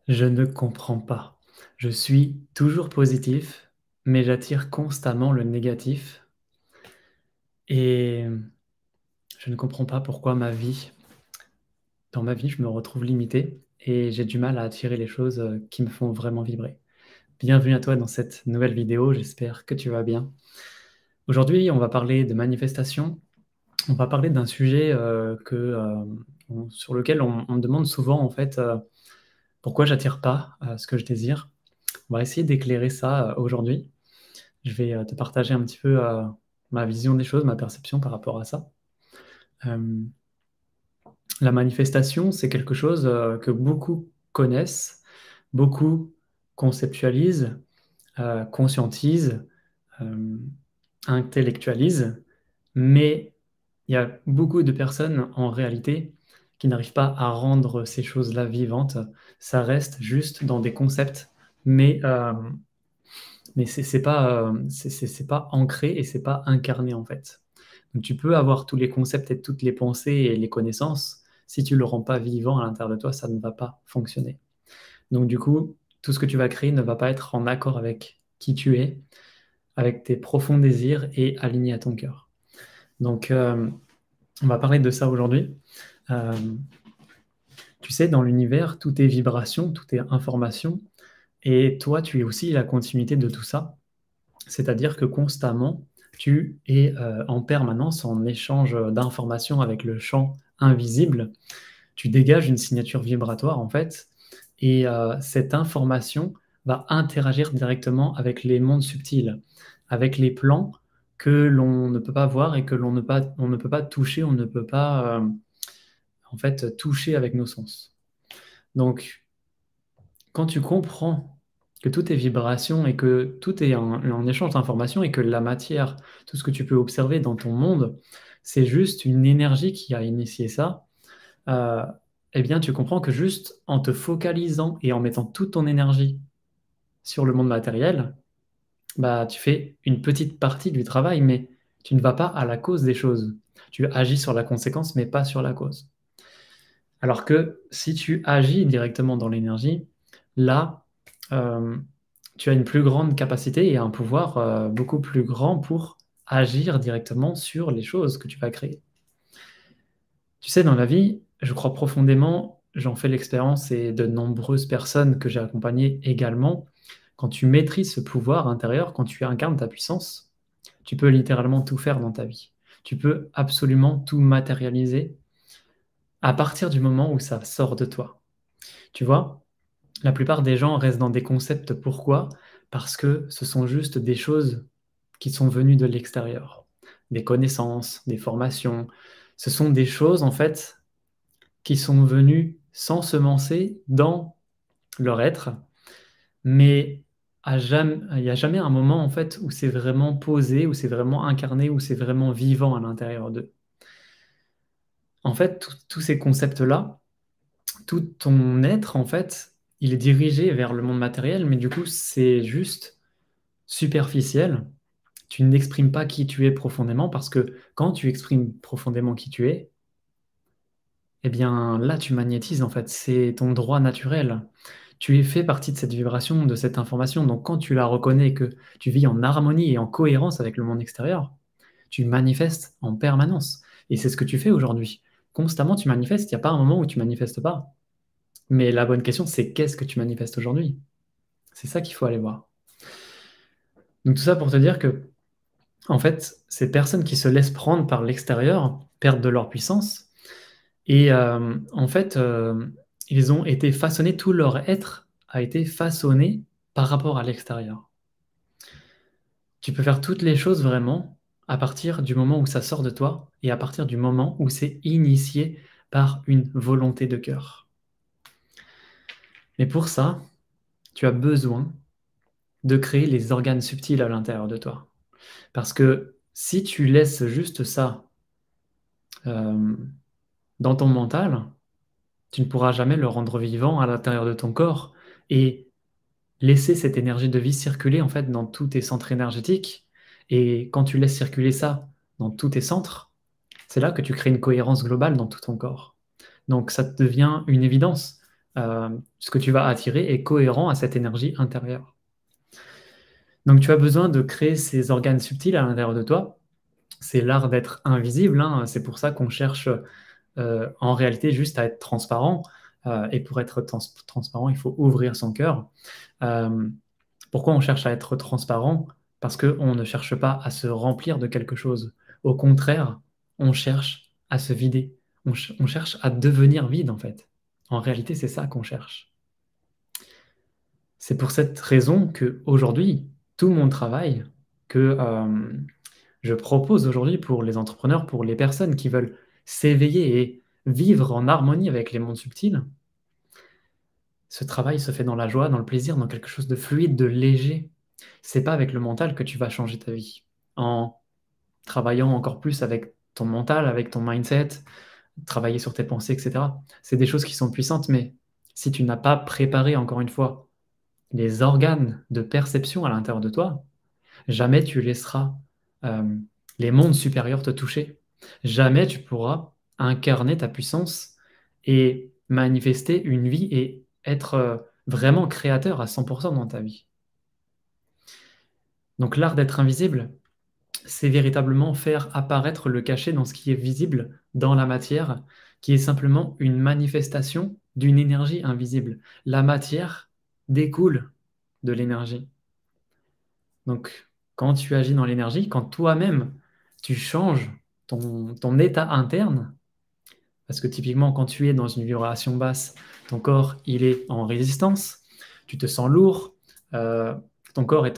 Je ne comprends pas. Je suis toujours positif, mais j'attire constamment le négatif et je ne comprends pas pourquoi dans ma vie, je me retrouve limité et j'ai du mal à attirer les choses, qui me font vraiment vibrer. Bienvenue à toi dans cette nouvelle vidéo, j'espère que tu vas bien. Aujourd'hui, on va parler de manifestation. On va parler d'un sujet, sur lequel on me demande souvent en fait, pourquoi j'attire pas, ce que je désire. On va essayer d'éclairer ça, aujourd'hui. Je vais, te partager un petit peu, ma vision des choses, ma perception par rapport à ça. Hem, la manifestation, c'est quelque chose, que beaucoup connaissent, beaucoup conceptualisent, conscientisent, hem, intellectualisent, mais il y a beaucoup de personnes, en réalité, qui n'arrivent pas à rendre ces choses-là vivantes. Ça reste juste dans des concepts, mais c'est pas, c'est pas ancré et c'est pas incarné, en fait. Donc tu peux avoir tous les concepts et toutes les pensées et les connaissances, si tu le rends pas vivant à l'intérieur de toi, ça ne va pas fonctionner. Donc du coup, tout ce que tu vas créer ne va pas être en accord avec qui tu es, avec tes profonds désirs et aligné à ton cœur. Donc, on va parler de ça aujourd'hui. Hem, tu sais, dans l'univers, tout est vibration, tout est information et toi, tu es aussi la continuité de tout ça. C'est-à-dire que constamment, tu es, en permanence en échange, d'informations avec le champ invisible. Tu dégages une signature vibratoire, en fait et cette information va interagir directement avec les mondes subtils, avec les plans que l'on ne peut pas voir et que on ne peut pas toucher, on ne peut pas, en fait, toucher avec nos sens. Donc quand tu comprends que tout est vibration et que tout est un échange d'informations et que la matière, tout ce que tu peux observer dans ton monde, c'est juste une énergie qui a initié ça, heu, et bien, tu comprends que juste en te focalisant et en mettant toute ton énergie sur le monde matériel, bah, tu fais une petite partie du travail, mais tu ne vas pas à la cause des choses. Tu agis sur la conséquence, mais pas sur la cause. Alors que si tu agis directement dans l'énergie, là, hem, tu as une plus grande capacité et un pouvoir, beaucoup plus grand pour agir directement sur les choses que tu vas créer. Tu sais, dans la vie, je crois profondément, j'en fais l'expérience et de nombreuses personnes que j'ai accompagnées également, quand tu maîtrises ce pouvoir intérieur, quand tu incarnes ta puissance, tu peux littéralement tout faire dans ta vie. Tu peux absolument tout matérialiser à partir du moment où ça sort de toi. Tu vois? La plupart des gens restent dans des concepts. Pourquoi? Parce que ce sont juste des choses qui sont venues de l'extérieur. Des connaissances, des formations. Ce sont des choses, en fait, qui sont venues s'ensemencer dans leur être, mais il n'y a jamais un moment, en fait, où c'est vraiment posé, où c'est vraiment incarné, où c'est vraiment vivant à l'intérieur d'eux. En fait, tous ces concepts-là, tout ton être, en fait, il est dirigé vers le monde matériel, mais du coup, c'est juste superficiel. Tu n'exprimes pas qui tu es profondément parce que quand tu exprimes profondément qui tu es, eh bien là, tu magnétises en fait, c'est ton droit naturel. Tu es fait partie de cette vibration, de cette information, donc quand tu la reconnais, que tu vis en harmonie et en cohérence avec le monde extérieur, tu manifestes en permanence et c'est ce que tu fais aujourd'hui. Constamment, tu manifestes, il n'y a pas un moment où tu manifestes pas. Mais la bonne question, c'est qu'est-ce que tu manifestes aujourd'hui? C'est ça qu'il faut aller voir. Donc tout ça pour te dire que, en fait, ces personnes qui se laissent prendre par l'extérieur perdent de leur puissance et en fait, ils ont été façonnés, tout leur être a été façonné par rapport à l'extérieur. Tu peux faire toutes les choses vraiment à partir du moment où ça sort de toi et à partir du moment où c'est initié par une volonté de cœur. Mais pour ça, tu as besoin de créer les organes subtils à l'intérieur de toi. Parce que si tu laisses juste ça, hem, dans ton mental, tu ne pourras jamais le rendre vivant à l'intérieur de ton corps et laisser cette énergie de vie circuler, en fait, dans tous tes centres énergétiques et quand tu laisses circuler ça dans tous tes centres, c'est là que tu crées une cohérence globale dans tout ton corps. Donc ça devient une évidence. ce que tu vas attirer est cohérent à cette énergie intérieure. Donc tu as besoin de créer ces organes subtils à l'intérieur de toi. C'est l'art d'être invisible, hein. C'est pour ça qu'on cherche en réalité juste à être transparent. Et pour être transparent, il faut ouvrir son cœur. Euh, Pourquoi on cherche à être transparent? Parce qu'on ne cherche pas à se remplir de quelque chose. Au contraire, on cherche à se vider. On cherche à devenir vide, en fait. En réalité, c'est ça qu'on cherche. C'est pour cette raison que aujourd'hui, tout mon travail que je propose aujourd'hui pour les entrepreneurs, pour les personnes qui veulent s'éveiller et vivre en harmonie avec les mondes subtils, ce travail se fait dans la joie, dans le plaisir, dans quelque chose de fluide, de léger. C'est pas avec le mental que tu vas changer ta vie. En travaillant encore plus avec ton mental, avec ton mindset, travailler sur tes pensées, etc. C'est des choses qui sont puissantes, mais si tu n'as pas préparé, encore une fois, les organes de perception à l'intérieur de toi, jamais tu laisseras euh, les mondes supérieurs te toucher. Jamais tu pourras incarner ta puissance et manifester une vie et être vraiment créateur à 100% dans ta vie. Donc l'art d'être invisible, c'est véritablement faire apparaître le cachet dans ce qui est visible dans la matière, qui est simplement une manifestation d'une énergie invisible. La matière découle de l'énergie. Donc, quand tu agis dans l'énergie, quand toi-même, tu changes ton état interne, parce que typiquement, quand tu es dans une vibration basse, ton corps, il est en résistance, tu te sens lourd, euh, ton corps est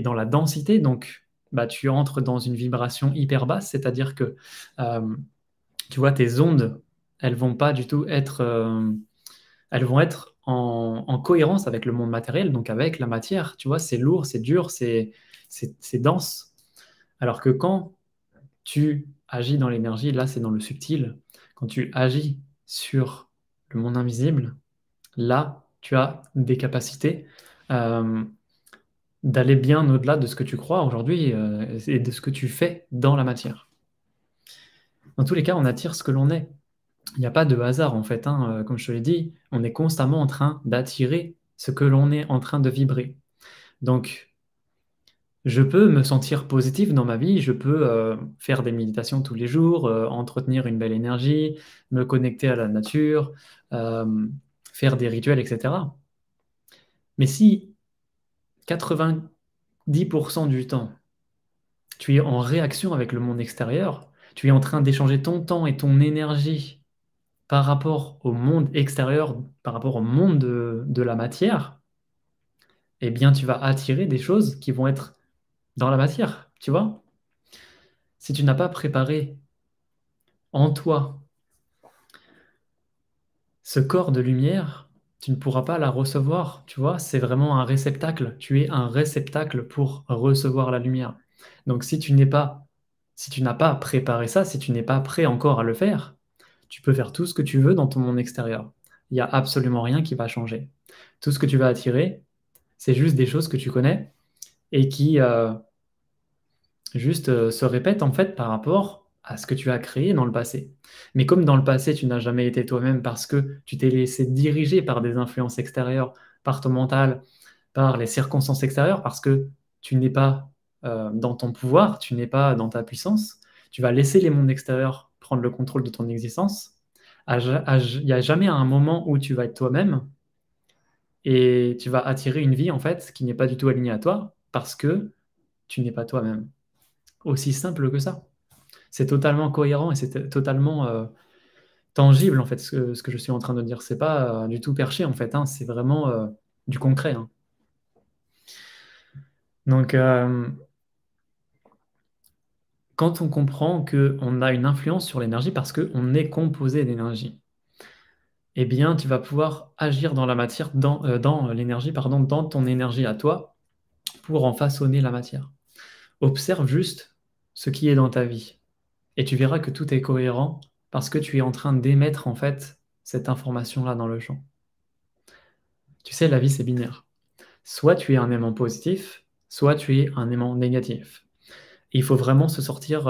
dans la densité, donc bah, tu entres dans une vibration hyper basse, c'est-à-dire que, euh, tu vois, tes ondes, elles vont pas du tout être, elles vont être en cohérence avec le monde matériel, donc avec la matière, tu vois, c'est lourd, c'est dur, c'est dense. Alors que quand tu agis dans l'énergie, là c'est dans le subtil, quand tu agis sur le monde invisible, là tu as des capacités euh, d'aller bien au-delà de ce que tu crois aujourd'hui et de ce que tu fais dans la matière. Dans tous les cas, on attire ce que l'on est. Il n'y a pas de hasard en fait, hein. Comme je te l'ai dit, on est constamment en train d'attirer ce que l'on est en train de vibrer. Donc, je peux me sentir positif dans ma vie, je peux faire des méditations tous les jours, entretenir une belle énergie, me connecter à la nature, euh, faire des rituels, etc. Mais si 90% du temps, tu es en réaction avec le monde extérieur, tu es en train d'échanger ton temps et ton énergie par rapport au monde extérieur, par rapport au monde de la matière, eh bien, tu vas attirer des choses qui vont être dans la matière, tu vois? Si tu n'as pas préparé en toi ce corps de lumière, tu ne pourras pas la recevoir, tu vois? C'est vraiment un réceptacle. Tu es un réceptacle pour recevoir la lumière. Donc, si tu n'as pas préparé ça, si tu n'es pas prêt encore à le faire, tu peux faire tout ce que tu veux dans ton monde extérieur. Il n'y a absolument rien qui va changer. Tout ce que tu vas attirer, c'est juste des choses que tu connais et qui juste se répètent en fait par rapport à ce que tu as créé dans le passé. Mais comme dans le passé, tu n'as jamais été toi-même parce que tu t'es laissé diriger par des influences extérieures, par ton mental, par les circonstances extérieures, parce que tu n'es pas dans ton pouvoir, tu n'es pas dans ta puissance, tu vas laisser les mondes extérieurs prendre le contrôle de ton existence. Il n'y a jamais un moment où tu vas être toi-même et tu vas attirer une vie en fait qui n'est pas du tout alignée à toi parce que tu n'es pas toi-même. Aussi simple que ça. C'est totalement cohérent et c'est totalement tangible en fait ce que je suis en train de dire. C'est pas du tout perché en fait, hein, c'est vraiment du concret, hein. Donc quand on comprend qu'on a une influence sur l'énergie parce qu'on est composé d'énergie, eh bien tu vas pouvoir agir dans la matière, dans l'énergie, pardon, dans ton énergie à toi pour en façonner la matière. Observe juste ce qui est dans ta vie. Et tu verras que tout est cohérent parce que tu es en train d'émettre en fait cette information-là dans le champ. Tu sais, la vie, c'est binaire. Soit tu es un aimant positif, soit tu es un aimant négatif. Et il faut vraiment se sortir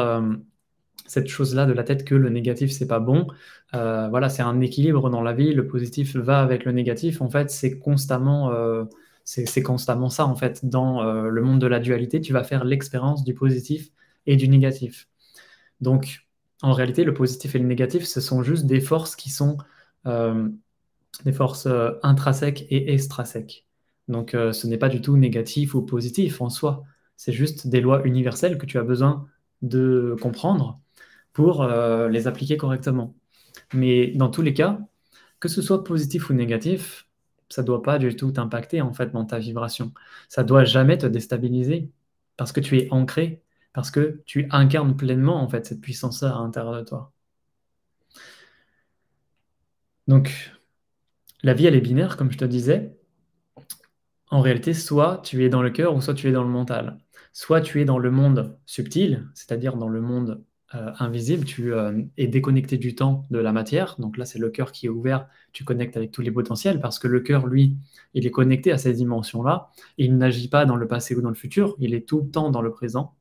cette chose-là de la tête que le négatif, c'est pas bon. Voilà, c'est un équilibre dans la vie. Le positif va avec le négatif. En fait, c'est constamment ça. En fait, dans le monde de la dualité, tu vas faire l'expérience du positif et du négatif. Donc, en réalité, le positif et le négatif, ce sont juste des forces qui sont euh, des forces intrinsèques et extrinsèques. Donc, ce n'est pas du tout négatif ou positif en soi. C'est juste des lois universelles que tu as besoin de comprendre pour les appliquer correctement. Mais dans tous les cas, que ce soit positif ou négatif, ça ne doit pas du tout t'impacter en fait dans ta vibration. Ça ne doit jamais te déstabiliser parce que tu es ancré, parce que tu incarnes pleinement en fait cette puissance-là à l'intérieur de toi. Donc, la vie, elle est binaire, comme je te disais. En réalité, soit tu es dans le cœur ou soit tu es dans le mental. Soit tu es dans le monde subtil, c'est-à-dire dans le monde invisible, tu es déconnecté du temps, de la matière. Donc là, c'est le cœur qui est ouvert, tu connectes avec tous les potentiels parce que le cœur, lui, il est connecté à ces dimensions-là. Et il n'agit pas dans le passé ou dans le futur, il est tout le temps dans le présent.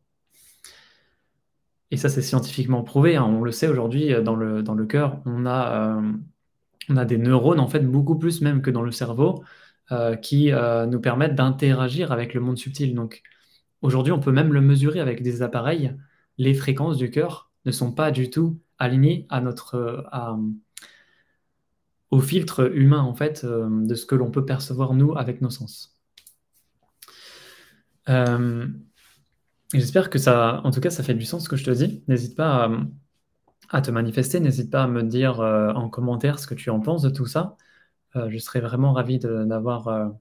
Et ça, c'est scientifiquement prouvé, hein. On le sait aujourd'hui, dans le cœur, on a des neurones, en fait, beaucoup plus même que dans le cerveau, qui nous permettent d'interagir avec le monde subtil. Donc, aujourd'hui, on peut même le mesurer avec des appareils. Les fréquences du cœur ne sont pas du tout alignées au filtre humain, en fait, de ce que l'on peut percevoir, nous, avec nos sens. Euh, J'espère que ça, en tout cas, ça fait du sens ce que je te dis. N'hésite pas à te manifester, n'hésite pas à me dire en commentaire ce que tu en penses de tout ça. Je serais vraiment ravi d'avoir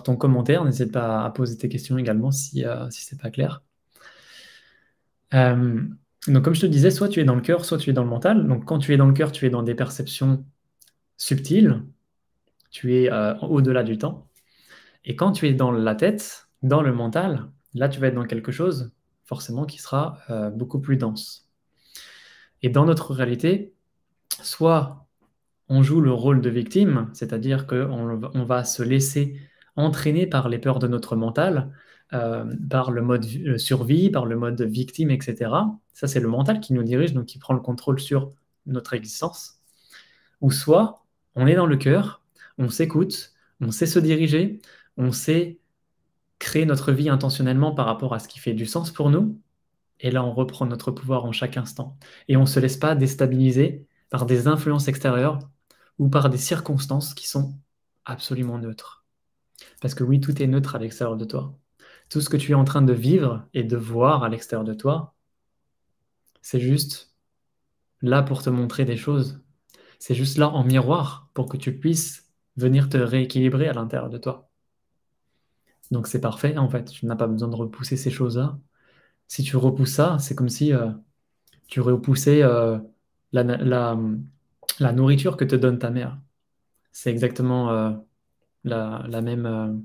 ton commentaire. N'hésite pas à poser tes questions également si c'est pas clair. Euh, donc, comme je te disais, soit tu es dans le cœur, soit tu es dans le mental. Donc, quand tu es dans le cœur, tu es dans des perceptions subtiles, tu es au-delà du temps. Et quand tu es dans la tête, dans le mental, là, tu vas être dans quelque chose, forcément, qui sera beaucoup plus dense. Et dans notre réalité, soit on joue le rôle de victime, c'est-à-dire qu'on va se laisser entraîner par les peurs de notre mental, par le mode survie, par le mode victime, etc. Ça, c'est le mental qui nous dirige, donc qui prend le contrôle sur notre existence. Ou soit on est dans le cœur, on s'écoute, on sait se diriger, on sait créer notre vie intentionnellement par rapport à ce qui fait du sens pour nous, et là on reprend notre pouvoir en chaque instant. Et on ne se laisse pas déstabiliser par des influences extérieures ou par des circonstances qui sont absolument neutres. Parce que oui, tout est neutre à l'extérieur de toi. Tout ce que tu es en train de vivre et de voir à l'extérieur de toi, c'est juste là pour te montrer des choses. C'est juste là en miroir pour que tu puisses venir te rééquilibrer à l'intérieur de toi. Donc c'est parfait en fait, tu n'as pas besoin de repousser ces choses-là. Si tu repousses ça, c'est comme si tu repoussais la nourriture que te donne ta mère. C'est exactement la même.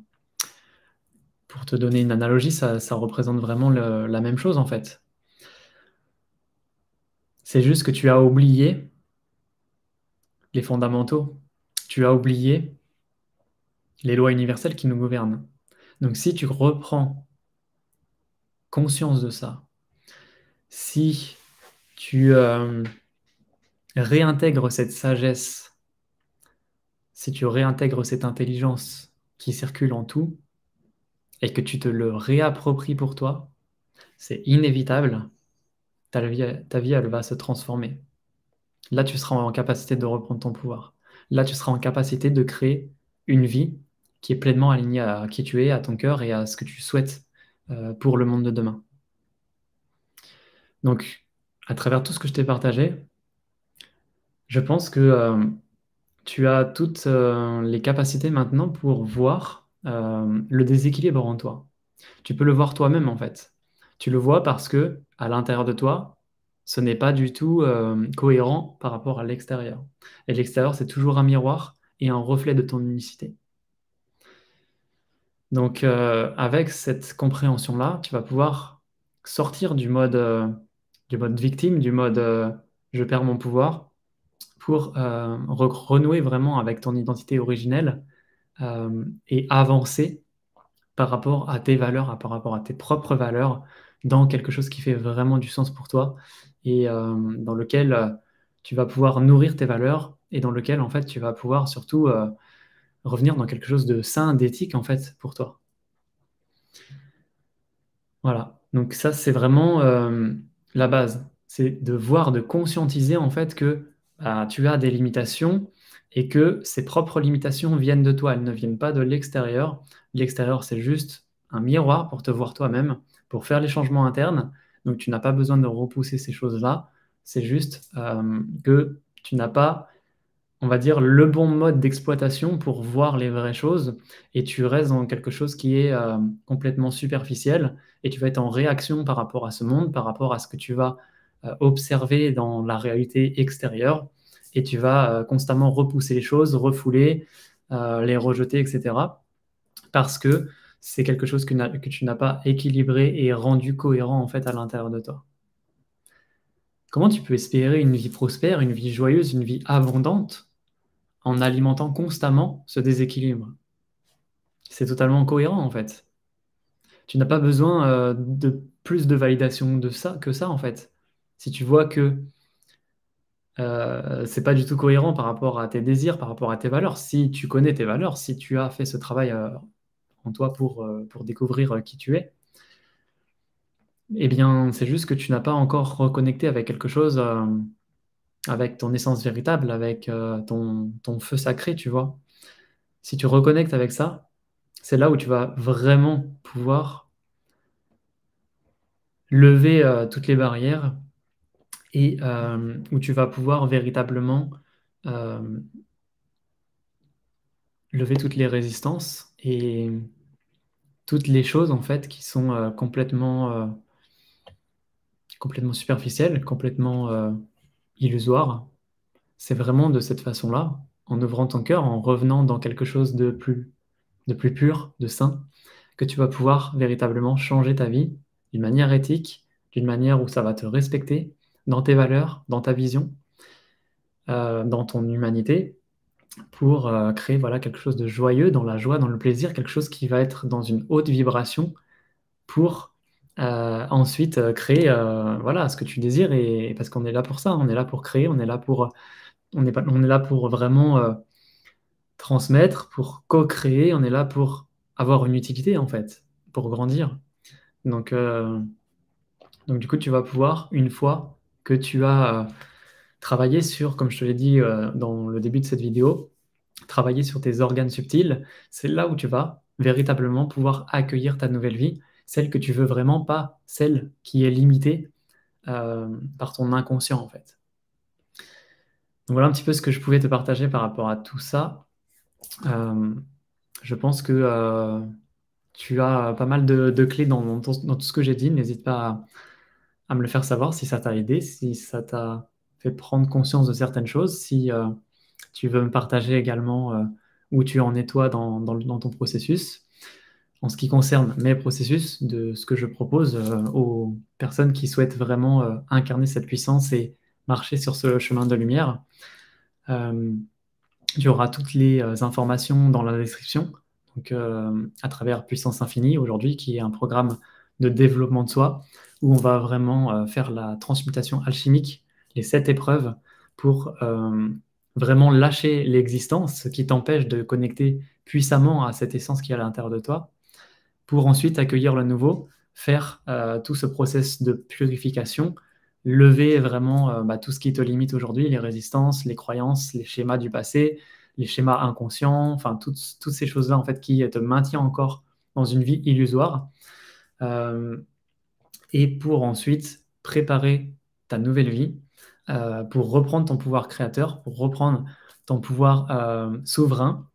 Pour te donner une analogie, ça représente vraiment la même chose en fait. C'est juste que tu as oublié les fondamentaux. Tu as oublié les lois universelles qui nous gouvernent. Donc si tu reprends conscience de ça, si tu réintègres cette sagesse, si tu réintègres cette intelligence qui circule en tout, et que tu te le réappropries pour toi, c'est inévitable, ta vie, elle va se transformer. Là, tu seras en capacité de reprendre ton pouvoir. Là, tu seras en capacité de créer une vie qui est pleinement alignée à qui tu es, à ton cœur et à ce que tu souhaites pour le monde de demain. Donc, à travers tout ce que je t'ai partagé, je pense que tu as toutes les capacités maintenant pour voir le déséquilibre en toi. Tu peux le voir toi-même en fait. Tu le vois parce que à l'intérieur de toi, ce n'est pas du tout cohérent par rapport à l'extérieur. Et l'extérieur, c'est toujours un miroir et un reflet de ton unicité. Donc, avec cette compréhension-là, tu vas pouvoir sortir du mode victime, du mode je perds mon pouvoir, pour renouer vraiment avec ton identité originelle et avancer par rapport à tes valeurs, par rapport à tes propres valeurs dans quelque chose qui fait vraiment du sens pour toi et dans lequel, tu vas pouvoir nourrir tes valeurs et dans lequel, en fait, tu vas pouvoir surtout, revenir dans quelque chose de sain, d'éthique, en fait, pour toi. Voilà, donc ça, c'est vraiment, la base. C'est de voir, de conscientiser, en fait, que, bah, tu as des limitations et que ces propres limitations viennent de toi. Elles ne viennent pas de l'extérieur. L'extérieur, c'est juste un miroir pour te voir toi-même, pour faire les changements internes. Donc tu n'as pas besoin de repousser ces choses-là. C'est juste, que tu n'as pas, on va dire, le bon mode d'exploitation pour voir les vraies choses et tu restes dans quelque chose qui est, complètement superficiel et tu vas être en réaction par rapport à ce monde, par rapport à ce que tu vas, observer dans la réalité extérieure et tu vas, constamment repousser les choses, refouler, les rejeter et cetera parce que c'est quelque chose que tu n'as pas équilibré et rendu cohérent, en fait, à l'intérieur de toi. Comment tu peux espérer une vie prospère, une vie joyeuse, une vie abondante en alimentant constamment ce déséquilibre? C'est totalement cohérent, en fait. Tu n'as pas besoin, de plus de validation de ça que ça, en fait. Si tu vois que, c'est pas du tout cohérent par rapport à tes désirs, par rapport à tes valeurs, si tu connais tes valeurs, si tu as fait ce travail, en toi pour découvrir, qui tu es, eh bien, c'est juste que tu n'as pas encore reconnecté avec quelque chose, avec ton essence véritable, avec, ton feu sacré, tu vois? Si tu reconnectes avec ça, c'est là où tu vas vraiment pouvoir lever, toutes les barrières et où tu vas pouvoir véritablement, hem, lever toutes les résistances et toutes les choses, en fait, qui sont, complètement superficielles, complètement, illusoires. C'est vraiment de cette façon-là, en ouvrant ton cœur, en revenant dans quelque chose de plus pur, de sain, que tu vas pouvoir véritablement changer ta vie d'une manière éthique, d'une manière où ça va te respecter dans tes valeurs, dans ta vision, dans ton humanité pour, créer, voilà, quelque chose de joyeux, dans la joie, dans le plaisir, quelque chose qui va être dans une haute vibration pour, ensuite, créer, voilà, ce que tu désires et parce qu'on est là pour ça, on est là pour créer, on est là pour, on est là pour vraiment, transmettre, pour co-créer, on est là pour avoir une utilité, en fait, pour grandir. Donc heu, donc du coup, tu vas pouvoir, une fois que tu as, travaillé sur, comme je te l'ai dit, dans le début de cette vidéo, travailler sur tes organes subtils, c'est là où tu vas véritablement pouvoir accueillir ta nouvelle vie, celle que tu veux vraiment, pas celle qui est limitée, par ton inconscient, en fait. Donc voilà un petit peu ce que je pouvais te partager par rapport à tout ça. Hem, je pense que, tu as pas mal de clés dans tout ce que j'ai dit. N'hésite pas à me le faire savoir si ça t'a aidé, si ça t'a fait prendre conscience de certaines choses, si, tu veux me partager également, où tu en es toi dans ton processus. En ce qui concerne mes processus, de ce que je propose, aux personnes qui souhaitent vraiment, incarner cette puissance et marcher sur ce chemin de lumière. Hem, il y aura toutes les, informations dans la description, donc à travers Puissance Infinie aujourd'hui, qui est un programme de développement de soi, où on va vraiment, faire la transmutation alchimique, les 7 épreuves pour, vraiment lâcher l'existence, ce qui t'empêche de connecter puissamment à cette essence qui est à l'intérieur de toi pour ensuite accueillir le nouveau, faire, tout ce process de purification, lever vraiment, bah, tout ce qui te limite aujourd'hui, les résistances, les croyances, les schémas du passé, les schémas inconscients, enfin toutes ces choses-là en fait qui te maintiennent encore dans une vie illusoire, hem et pour ensuite préparer ta nouvelle vie, pour reprendre ton pouvoir créateur, pour reprendre ton pouvoir, souverain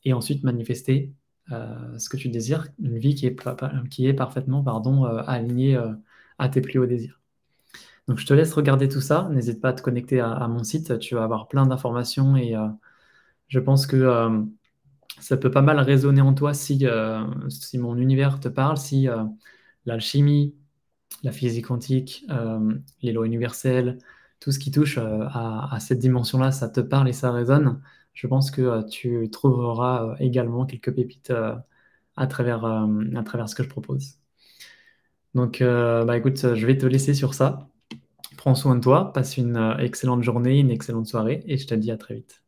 et ensuite manifester, ce que tu désires, une vie qui est parfaitement, pardon, alignée, à tes plus hauts désirs. Donc je te laisse regarder tout ça, n'hésite pas à te connecter à mon site, tu vas avoir plein d'informations et je pense que, ça peut pas mal résonner en toi si mon univers te parle, si, l'alchimie, la physique quantique, les lois universelles, tout ce qui touche, à cette dimension-là, ça te parle et ça résonne. Je pense que, tu trouveras, également quelques pépites, à travers ce que je propose. Donc, bah, écoute, je vais te laisser sur ça. Prends soin de toi, passe une excellente journée, une excellente soirée et je te dis à très vite.